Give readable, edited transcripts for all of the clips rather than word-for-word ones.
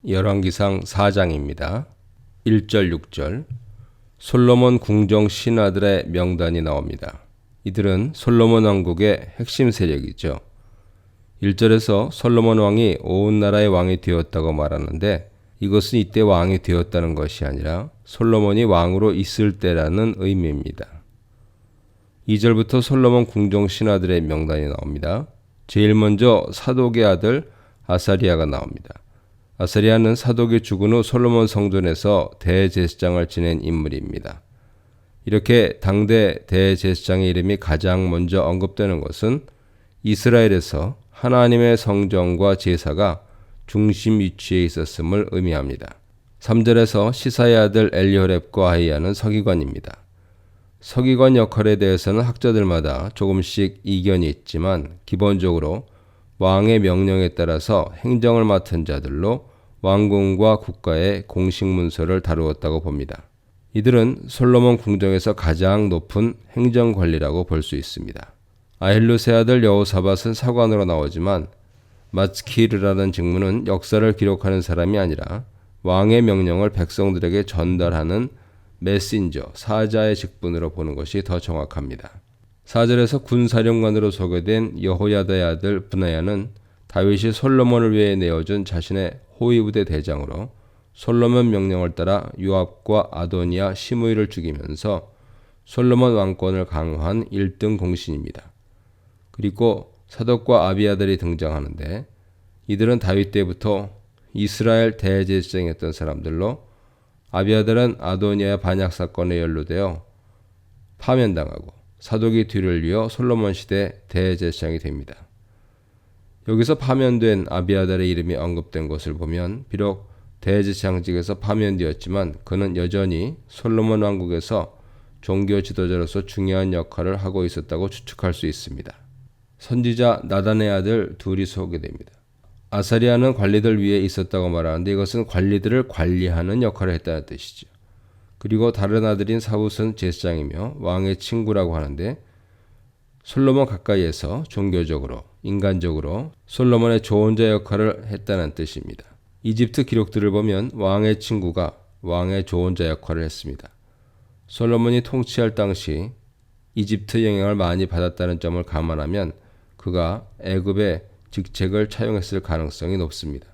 열왕기상 4장입니다. 1절 6절 솔로몬 궁정 신하들의 명단이 나옵니다. 이들은 솔로몬 왕국의 핵심 세력이죠. 1절에서 솔로몬 왕이 온 나라의 왕이 되었다고 말하는데 이것은 이때 왕이 되었다는 것이 아니라 솔로몬이 왕으로 있을 때라는 의미입니다. 2절부터 솔로몬 궁정 신하들의 명단이 나옵니다. 제일 먼저 사독의 아들 아사리아가 나옵니다. 아사리아는 사독이 죽은 후 솔로몬 성전에서 대제사장을 지낸 인물입니다. 이렇게 당대 대제사장의 이름이 가장 먼저 언급되는 것은 이스라엘에서 하나님의 성전과 제사가 중심 위치에 있었음을 의미합니다. 3절에서 시사의 아들 엘리호렙과 아히야는 서기관입니다. 서기관 역할에 대해서는 학자들마다 조금씩 이견이 있지만 기본적으로 왕의 명령에 따라서 행정을 맡은 자들로 왕궁과 국가의 공식 문서를 다루었다고 봅니다. 이들은 솔로몬 궁정에서 가장 높은 행정 관리라고 볼 수 있습니다. 아힐루스의 아들 여호사밧은 사관으로 나오지만 마츠키르라는 직무는 역사를 기록하는 사람이 아니라 왕의 명령을 백성들에게 전달하는 메신저, 사자의 직분으로 보는 것이 더 정확합니다. 4절에서 군사령관으로 소개된 여호야다의 아들 브나야는 다윗이 솔로몬을 위해 내어준 자신의 호위부대 대장으로 솔로몬 명령을 따라 요압과 아도니아, 시므이를 죽이면서 솔로몬 왕권을 강화한 1등 공신입니다. 그리고 사독과 아비아들이 등장하는데 이들은 다윗 때부터 이스라엘 대제사장이었던 사람들로 아비아들은 아도니아의 반역 사건에 연루되어 파면당하고 사독이 뒤를 이어 솔로몬 시대 대제사장이 됩니다. 여기서 파면된 아비아달의 이름이 언급된 것을 보면 비록 대제사장직에서 파면되었지만 그는 여전히 솔로몬 왕국에서 종교 지도자로서 중요한 역할을 하고 있었다고 추측할 수 있습니다. 선지자 나단의 아들 둘이 소개됩니다. 아사리아는 관리들 위에 있었다고 말하는데 이것은 관리들을 관리하는 역할을 했다는 뜻이죠. 그리고 다른 아들인 사훗은 제사장이며 왕의 친구라고 하는데 솔로몬 가까이에서 종교적으로, 인간적으로 솔로몬의 조언자 역할을 했다는 뜻입니다. 이집트 기록들을 보면 왕의 친구가 왕의 조언자 역할을 했습니다. 솔로몬이 통치할 당시 이집트 영향을 많이 받았다는 점을 감안하면 그가 애굽의 직책을 차용했을 가능성이 높습니다.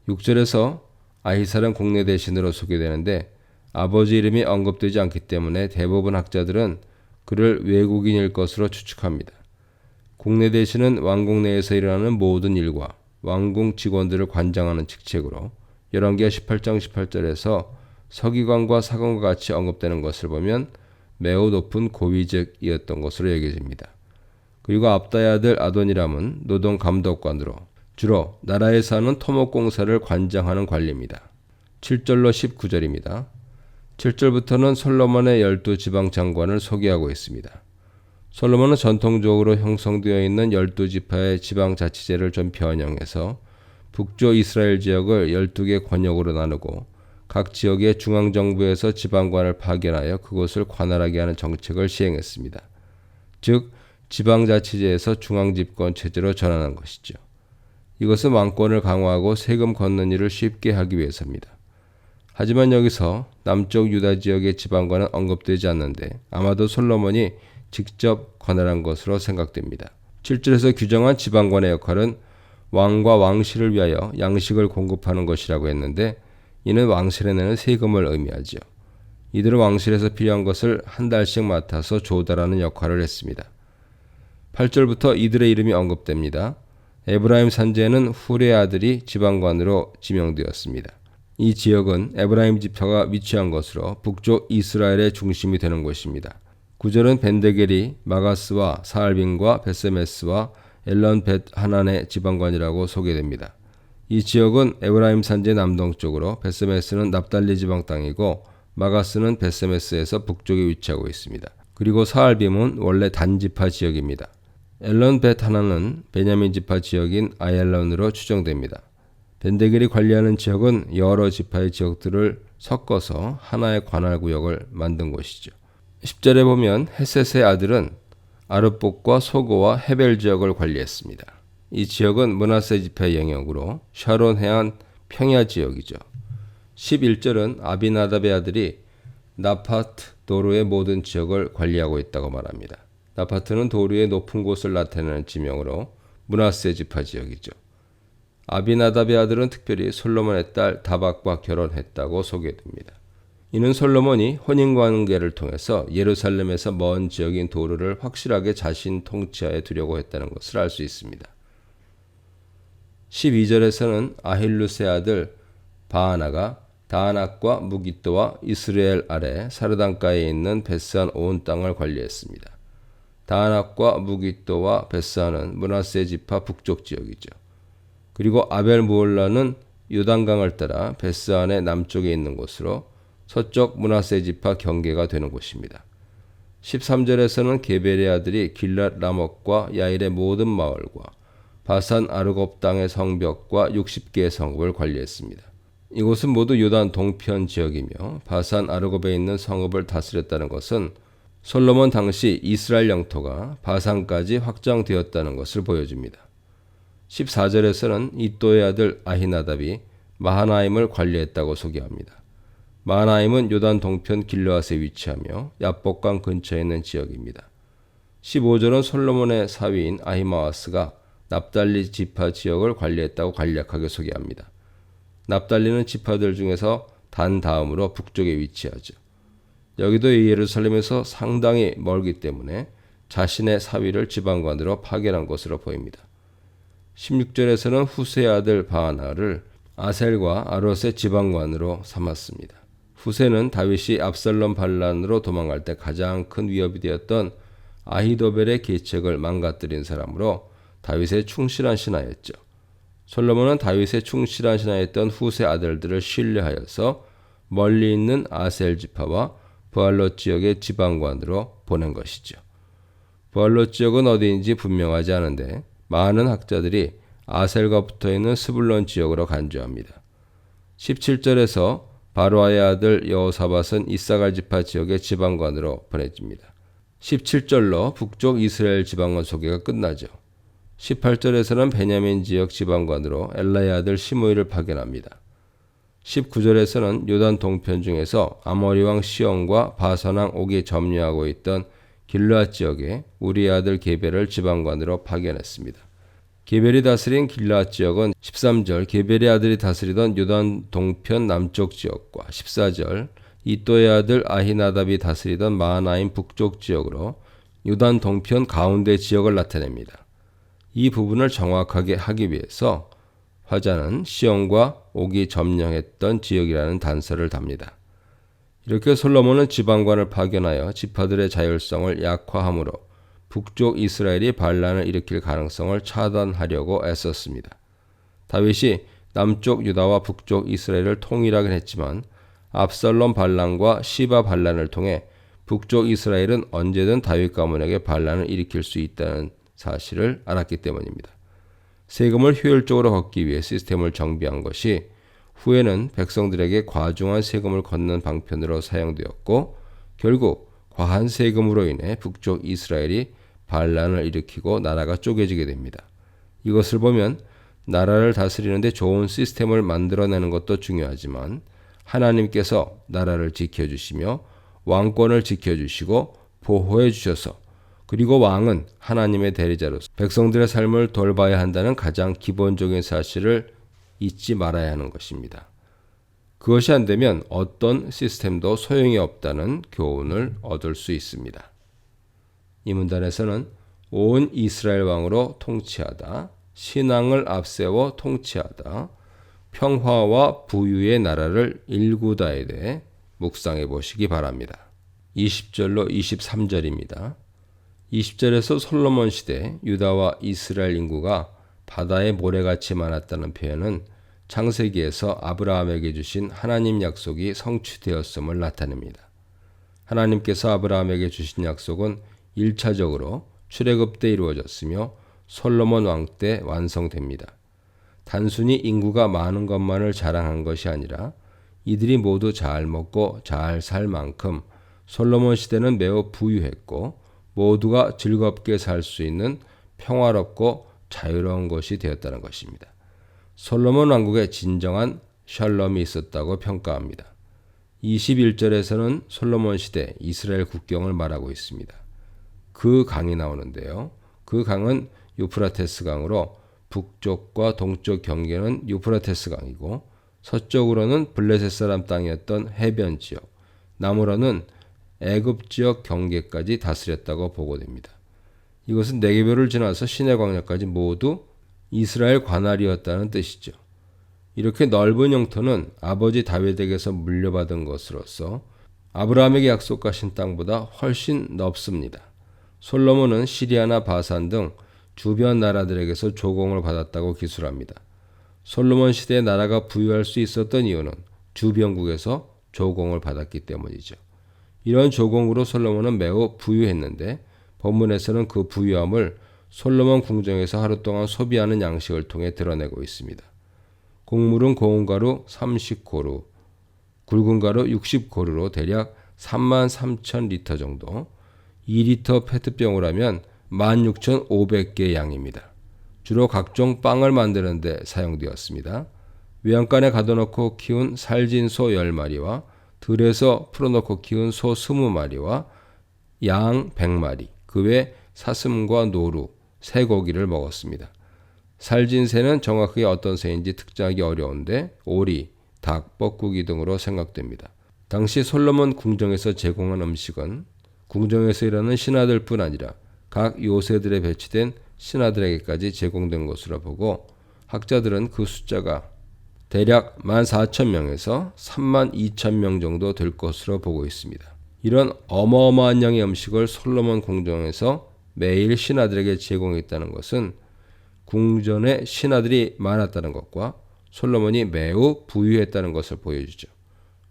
6절에서 아히살은 국내 대신으로 소개되는데 아버지 이름이 언급되지 않기 때문에 대부분 학자들은 그를 외국인일 것으로 추측합니다. 국내 대신은 왕궁 내에서 일어나는 모든 일과 왕궁 직원들을 관장하는 직책으로 열왕기하 18장 18절에서 서기관과 사관과 같이 언급되는 것을 보면 매우 높은 고위직이었던 것으로 여겨집니다. 그리고 압다의 아들 아도니람은 노동 감독관으로 주로 나라에서 하는 토목공사를 관장하는 관리입니다. 7절로 19절입니다. 7절부터는 솔로몬의 12지방 장관을 소개하고 있습니다. 솔로몬은 전통적으로 형성되어 있는 12지파의 지방자치제를 좀 변형해서 북조 이스라엘 지역을 12개 권역으로 나누고 각 지역의 중앙정부에서 지방관을 파견하여 그곳을 관할하게 하는 정책을 시행했습니다. 즉 지방자치제에서 중앙집권 체제로 전환한 것이죠. 이것은 왕권을 강화하고 세금 걷는 일을 쉽게 하기 위해서입니다. 하지만 여기서 남쪽 유다 지역의 지방관은 언급되지 않는데 아마도 솔로몬이 직접 관할한 것으로 생각됩니다. 7절에서 규정한 지방관의 역할은 왕과 왕실을 위하여 양식을 공급하는 것이라고 했는데 이는 왕실에 내는 세금을 의미하죠. 이들은 왕실에서 필요한 것을 한 달씩 맡아서 조달하는 역할을 했습니다. 8절부터 이들의 이름이 언급됩니다. 에브라임 산지에는 훌의 아들이 지방관으로 지명되었습니다. 이 지역은 에브라임 지파가 위치한 것으로 북쪽 이스라엘의 중심이 되는 곳입니다. 9절은 벤데겔이 마가스와 사알빈과 베세메스와 엘런 벳 하난의 지방관이라고 소개됩니다. 이 지역은 에브라임 산지 남동쪽으로 베세메스는 납달리 지방 땅이고 마가스는 베세메스에서 북쪽에 위치하고 있습니다. 그리고 사알빔은 원래 단지파 지역입니다. 엘런 벳 하난은 베냐민 지파 지역인 아얄론으로 추정됩니다. 벤데겔이 관리하는 지역은 여러 지파의 지역들을 섞어서 하나의 관할구역을 만든 곳이죠. 10절에 보면 헤셋의 아들은 아르복과 소고와 헤벨 지역을 관리했습니다. 이 지역은 므낫세 지파의 영역으로 샤론 해안 평야 지역이죠. 11절은 아비나답의 아들이 나파트 도르의 모든 지역을 관리하고 있다고 말합니다. 나파트는 도르의 높은 곳을 나타내는 지명으로 므낫세 지파 지역이죠. 아비나답의 아들은 특별히 솔로몬의 딸 다박과 결혼했다고 소개됩니다. 이는 솔로몬이 혼인관계를 통해서 예루살렘에서 먼 지역인 도르를 확실하게 자신 통치하에 두려고 했다는 것을 알 수 있습니다. 12절에서는 아힐루스의 아들 바하나가 다낙과 무깃도와 이스라엘 아래 사르단가에 있는 베스안 온 땅을 관리했습니다. 다낙과 무깃도와 베스안은 므낫세 지파 북쪽 지역이죠. 그리고 아벨무올라는 요단강을 따라 베스안의 남쪽에 있는 곳으로 서쪽 므낫세 지파 경계가 되는 곳입니다. 13절에서는 게벨의 아들이 길랏 라못과 야일의 모든 마을과 바산 아르곱 땅의 성벽과 60개의 성읍을 관리했습니다. 이곳은 모두 요단 동편 지역이며 바산 아르곱에 있는 성읍을 다스렸다는 것은 솔로몬 당시 이스라엘 영토가 바산까지 확장되었다는 것을 보여줍니다. 14절에서는 이또의 아들 아히나답이 마하나임을 관리했다고 소개합니다. 마하나임은 요단 동편 길르앗에 위치하며 야복강 근처에 있는 지역입니다. 15절은 솔로몬의 사위인 아히마아스가 납달리 지파 지역을 관리했다고 간략하게 소개합니다. 납달리는 지파들 중에서 단 다음으로 북쪽에 위치하죠. 여기도 예루살렘에서 상당히 멀기 때문에 자신의 사위를 지방관으로 파견한 것으로 보입니다. 16절에서는 후세의 아들 바하나를 아셀과 아롯의 지방관으로 삼았습니다. 후세는 다윗이 압살롬 반란으로 도망갈 때 가장 큰 위협이 되었던 아히도벨의 계책을 망가뜨린 사람으로 다윗의 충실한 신하였죠. 솔로몬은 다윗의 충실한 신하였던 후세 아들들을 신뢰하여서 멀리 있는 아셀 지파와 브알롯 지역의 지방관으로 보낸 것이죠. 브알롯 지역은 어디인지 분명하지 않은데 많은 학자들이 아셀과 붙어있는 스불론 지역으로 간주합니다. 17절에서 바로아의 아들 여호사밧은 이사갈 지파 지역의 지방관으로 보내집니다. 17절로 북쪽 이스라엘 지방관 소개가 끝나죠. 18절에서는 베냐민 지역 지방관으로 엘라의 아들 시므이를 파견합니다. 19절에서는 요단 동편 중에서 아모리 왕 시온과 바산 왕 옥이 점유하고 있던 길르앗 지역에 우리의 아들 게벨을 지방관으로 파견했습니다. 게벨이 다스린 길르앗 지역은 13절 게벨의 아들이 다스리던 요단 동편 남쪽 지역과 14절 이또의 아들 아히나답이 다스리던 마하나임 북쪽 지역으로 요단 동편 가운데 지역을 나타냅니다. 이 부분을 정확하게 하기 위해서 화자는 시온과 옥이 점령했던 지역이라는 단서를 답니다. 이렇게 솔로몬은 지방관을 파견하여 지파들의 자율성을 약화함으로 북쪽 이스라엘이 반란을 일으킬 가능성을 차단하려고 애썼습니다. 다윗이 남쪽 유다와 북쪽 이스라엘을 통일하긴 했지만 압살롬 반란과 시바 반란을 통해 북쪽 이스라엘은 언제든 다윗 가문에게 반란을 일으킬 수 있다는 사실을 알았기 때문입니다. 세금을 효율적으로 걷기 위해 시스템을 정비한 것이 후에는 백성들에게 과중한 세금을 걷는 방편으로 사용되었고 결국 과한 세금으로 인해 북쪽 이스라엘이 반란을 일으키고 나라가 쪼개지게 됩니다. 이것을 보면 나라를 다스리는데 좋은 시스템을 만들어내는 것도 중요하지만 하나님께서 나라를 지켜주시며 왕권을 지켜주시고 보호해 주셔서 그리고 왕은 하나님의 대리자로서 백성들의 삶을 돌봐야 한다는 가장 기본적인 사실을 잊지 말아야 하는 것입니다. 그것이 안 되면 어떤 시스템도 소용이 없다는 교훈을 얻을 수 있습니다. 이 문단에서는 온 이스라엘 왕으로 통치하다, 신앙을 앞세워 통치하다, 평화와 부유의 나라를 일구다에 대해 묵상해 보시기 바랍니다. 20절로 23절입니다. 20절에서 솔로몬 시대 유다와 이스라엘 인구가 바다의 모래같이 많았다는 표현은 창세기에서 아브라함에게 주신 하나님 약속이 성취되었음을 나타냅니다. 하나님께서 아브라함에게 주신 약속은 1차적으로 출애굽 때 이루어졌으며 솔로몬 왕 때 완성됩니다. 단순히 인구가 많은 것만을 자랑한 것이 아니라 이들이 모두 잘 먹고 잘 살 만큼 솔로몬 시대는 매우 부유했고 모두가 즐겁게 살 수 있는 평화롭고 자유로운 것이 되었다는 것입니다. 솔로몬 왕국에 진정한 샬롬이 있었다고 평가합니다. 21절에서는 솔로몬 시대 이스라엘 국경을 말하고 있습니다. 그 강이 나오는데요. 그 강은 유프라테스 강으로 북쪽과 동쪽 경계는 유프라테스 강이고 서쪽으로는 블레셋 사람 땅이었던 해변 지역, 남으로는 애굽 지역 경계까지 다스렸다고 보고됩니다. 이것은 네게보를 지나서 시내 광야까지 모두 이스라엘 관할이었다는 뜻이죠. 이렇게 넓은 영토는 아버지 다윗에게서 물려받은 것으로서 아브라함에게 약속하신 땅보다 훨씬 넓습니다. 솔로몬은 시리아나 바산 등 주변 나라들에게서 조공을 받았다고 기술합니다. 솔로몬 시대에 나라가 부유할 수 있었던 이유는 주변국에서 조공을 받았기 때문이죠. 이런 조공으로 솔로몬은 매우 부유했는데 본문에서는 그 부유함을 솔로몬 궁정에서 하루 동안 소비하는 양식을 통해 드러내고 있습니다. 곡물은 고운 가루 30고루, 굵은 가루 60고루로 대략 33,000리터 정도, 2리터 페트병을 하면 16,500개 양입니다. 주로 각종 빵을 만드는 데 사용되었습니다. 외양간에 가둬놓고 키운 살진 소 10마리와 들에서 풀어놓고 키운 소 20마리와 양 100마리, 그 외 사슴과 노루, 쇠고기를 먹었습니다. 살진 새는 정확하게 어떤 새인지 특정하기 어려운데 오리, 닭, 뻐꾸기 등으로 생각됩니다. 당시 솔로몬 궁정에서 제공한 음식은 궁정에서 일하는 신하들뿐 아니라 각 요새들에 배치된 신하들에게까지 제공된 것으로 보고 학자들은 그 숫자가 대략 14,000명에서 32,000명 정도 될 것으로 보고 있습니다. 이런 어마어마한 양의 음식을 솔로몬 궁정에서 매일 신하들에게 제공했다는 것은 궁전에 신하들이 많았다는 것과 솔로몬이 매우 부유했다는 것을 보여주죠.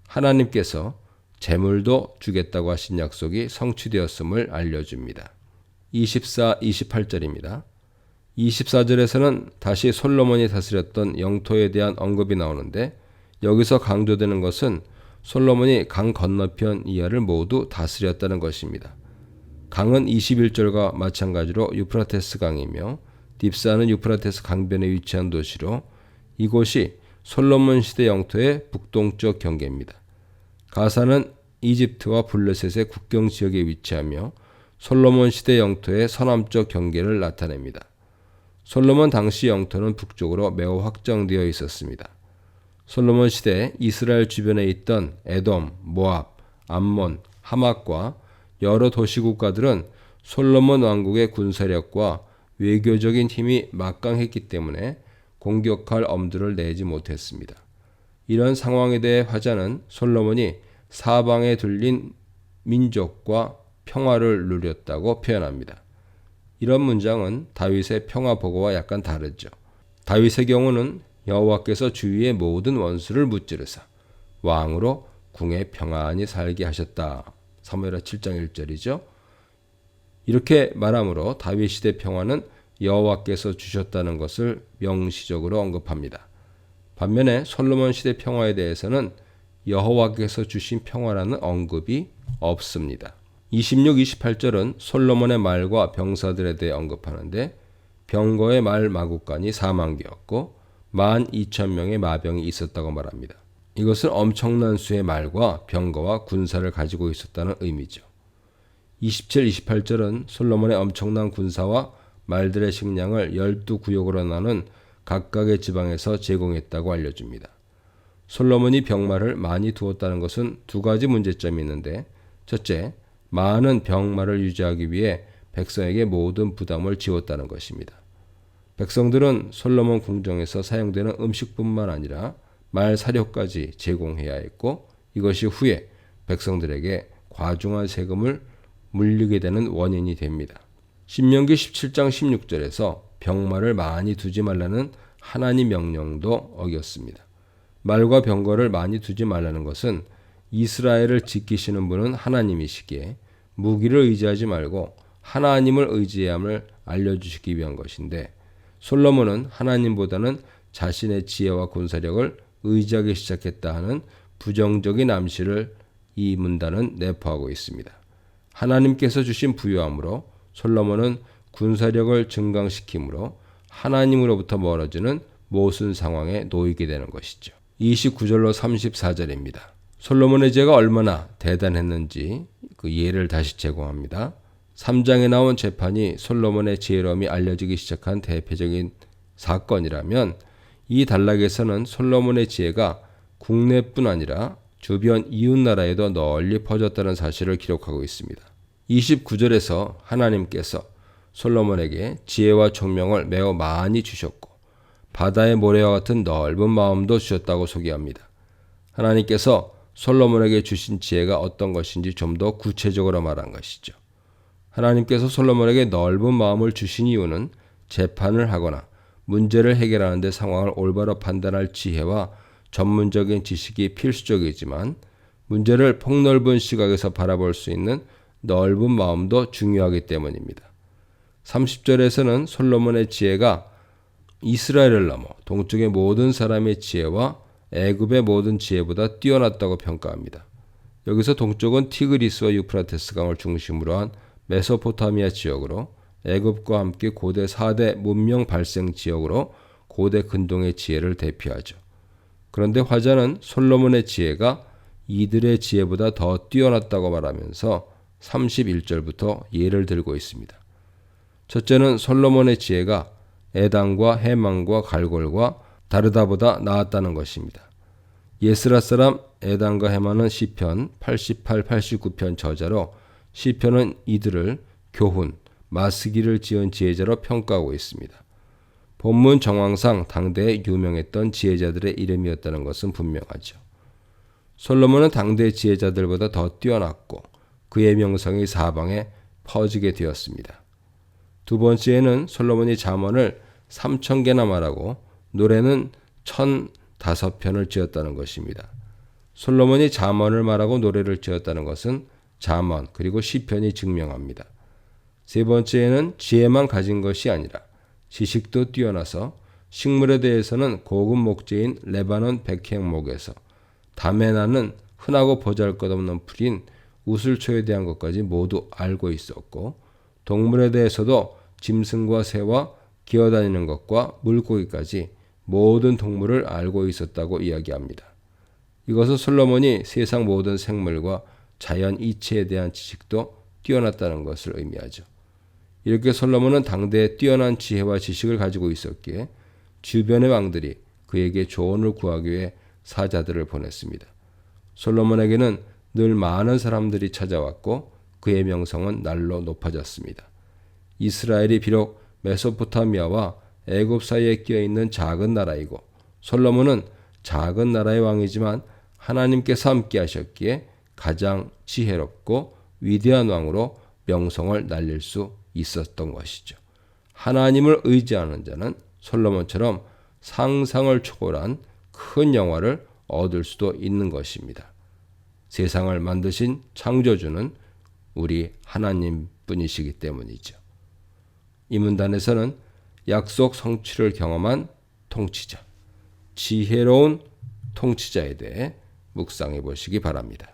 하나님께서 재물도 주겠다고 하신 약속이 성취되었음을 알려줍니다. 24, 28절입니다. 24절에서는 다시 솔로몬이 다스렸던 영토에 대한 언급이 나오는데 여기서 강조되는 것은 솔로몬이 강 건너편 이하를 모두 다스렸다는 것입니다. 강은 21절과 마찬가지로 유프라테스 강이며 딥사는 유프라테스 강변에 위치한 도시로 이곳이 솔로몬 시대 영토의 북동쪽 경계입니다. 가사는 이집트와 블레셋의 국경 지역에 위치하며 솔로몬 시대 영토의 서남쪽 경계를 나타냅니다. 솔로몬 당시 영토는 북쪽으로 매우 확장되어 있었습니다. 솔로몬 시대 이스라엘 주변에 있던 에돔, 모압, 암몬, 하맛과 여러 도시국가들은 솔로몬 왕국의 군사력과 외교적인 힘이 막강했기 때문에 공격할 엄두를 내지 못했습니다. 이런 상황에 대해 화자는 솔로몬이 사방에 둘린 민족과 평화를 누렸다고 표현합니다. 이런 문장은 다윗의 평화 보고와 약간 다르죠. 다윗의 경우는 여호와께서 주위의 모든 원수를 무찌르사 왕으로 궁에 평안히 살게 하셨다. 사무엘하 7장 1절이죠. 이렇게 말함으로 다윗 시대 평화는 여호와께서 주셨다는 것을 명시적으로 언급합니다. 반면에 솔로몬 시대 평화에 대해서는 여호와께서 주신 평화라는 언급이 없습니다. 26, 28절은 솔로몬의 말과 병사들에 대해 언급하는데 병거의 말 마구간이 4만 개였고 12,000명의 마병이 있었다고 말합니다. 이것은 엄청난 수의 말과 병거와 군사를 가지고 있었다는 의미죠. 27, 28절은 솔로몬의 엄청난 군사와 말들의 식량을 12구역으로 나눈 각각의 지방에서 제공했다고 알려줍니다. 솔로몬이 병마를 많이 두었다는 것은 두 가지 문제점이 있는데 첫째, 많은 병마를 유지하기 위해 백성에게 모든 부담을 지웠다는 것입니다. 백성들은 솔로몬 궁정에서 사용되는 음식뿐만 아니라 말 사료까지 제공해야 했고 이것이 후에 백성들에게 과중한 세금을 물리게 되는 원인이 됩니다. 신명기 17장 16절에서 병마를 많이 두지 말라는 하나님 명령도 어겼습니다. 말과 병거를 많이 두지 말라는 것은 이스라엘을 지키시는 분은 하나님이시기에 무기를 의지하지 말고 하나님을 의지함을 알려주시기 위한 것인데 솔로몬은 하나님보다는 자신의 지혜와 군사력을 의지하기 시작했다 하는 부정적인 암시를 이 문단은 내포하고 있습니다. 하나님께서 주신 부유함으로 솔로몬은 군사력을 증강시키므로 하나님으로부터 멀어지는 모순 상황에 놓이게 되는 것이죠. 29절로 34절입니다. 솔로몬의 지혜가 얼마나 대단했는지 그 예를 다시 제공합니다. 3장에 나온 재판이 솔로몬의 지혜로움이 알려지기 시작한 대표적인 사건이라면 이 단락에서는 솔로몬의 지혜가 국내뿐 아니라 주변 이웃나라에도 널리 퍼졌다는 사실을 기록하고 있습니다. 29절에서 하나님께서 솔로몬에게 지혜와 총명을 매우 많이 주셨고 바다의 모래와 같은 넓은 마음도 주셨다고 소개합니다. 하나님께서 솔로몬에게 주신 지혜가 어떤 것인지 좀 더 구체적으로 말한 것이죠. 하나님께서 솔로몬에게 넓은 마음을 주신 이유는 재판을 하거나 문제를 해결하는 데 상황을 올바로 판단할 지혜와 전문적인 지식이 필수적이지만 문제를 폭넓은 시각에서 바라볼 수 있는 넓은 마음도 중요하기 때문입니다. 30절에서는 솔로몬의 지혜가 이스라엘을 넘어 동쪽의 모든 사람의 지혜와 애굽의 모든 지혜보다 뛰어났다고 평가합니다. 여기서 동쪽은 티그리스와 유프라테스 강을 중심으로 한 메소포타미아 지역으로 애굽과 함께 고대 4대 문명 발생 지역으로 고대 근동의 지혜를 대표하죠. 그런데 화자는 솔로몬의 지혜가 이들의 지혜보다 더 뛰어났다고 말하면서 31절부터 예를 들고 있습니다. 첫째는 솔로몬의 지혜가 에단과 헤만과 갈골과 다르다보다 나았다는 것입니다. 예스라 사람 에단과 헤만은 시편 88, 89편 저자로 시편은 이들을 교훈, 마스기를 지은 지혜자로 평가하고 있습니다. 본문 정황상 당대에 유명했던 지혜자들의 이름이었다는 것은 분명하죠. 솔로몬은 당대 지혜자들보다 더 뛰어났고 그의 명성이 사방에 퍼지게 되었습니다. 두 번째에는 솔로몬이 잠언을 3,000개나 말하고 노래는 1,005편을 지었다는 것입니다. 솔로몬이 잠언을 말하고 노래를 지었다는 것은 잠언 그리고 시편이 증명합니다. 세 번째에는 지혜만 가진 것이 아니라 지식도 뛰어나서 식물에 대해서는 고급 목재인 레바논 백향목에서 담에 나는 흔하고 보잘것없는 풀인 우슬초에 대한 것까지 모두 알고 있었고 동물에 대해서도 짐승과 새와 기어다니는 것과 물고기까지 모든 동물을 알고 있었다고 이야기합니다. 이것은 솔로몬이 세상 모든 생물과 자연 이치에 대한 지식도 뛰어났다는 것을 의미하죠. 이렇게 솔로몬은 당대에 뛰어난 지혜와 지식을 가지고 있었기에 주변의 왕들이 그에게 조언을 구하기 위해 사자들을 보냈습니다. 솔로몬에게는 늘 많은 사람들이 찾아왔고 그의 명성은 날로 높아졌습니다. 이스라엘이 비록 메소포타미아와 애굽 사이에 끼어있는 작은 나라이고 솔로몬은 작은 나라의 왕이지만 하나님께서 함께 하셨기에 가장 지혜롭고 위대한 왕으로 명성을 날릴 수 있었던 것이죠. 하나님을 의지하는 자는 솔로몬처럼 상상을 초월한 큰 영화를 얻을 수도 있는 것입니다. 세상을 만드신 창조주는 우리 하나님 뿐이시기 때문이죠. 이 문단에서는 약속 성취를 경험한 통치자, 지혜로운 통치자에 대해 묵상해 보시기 바랍니다.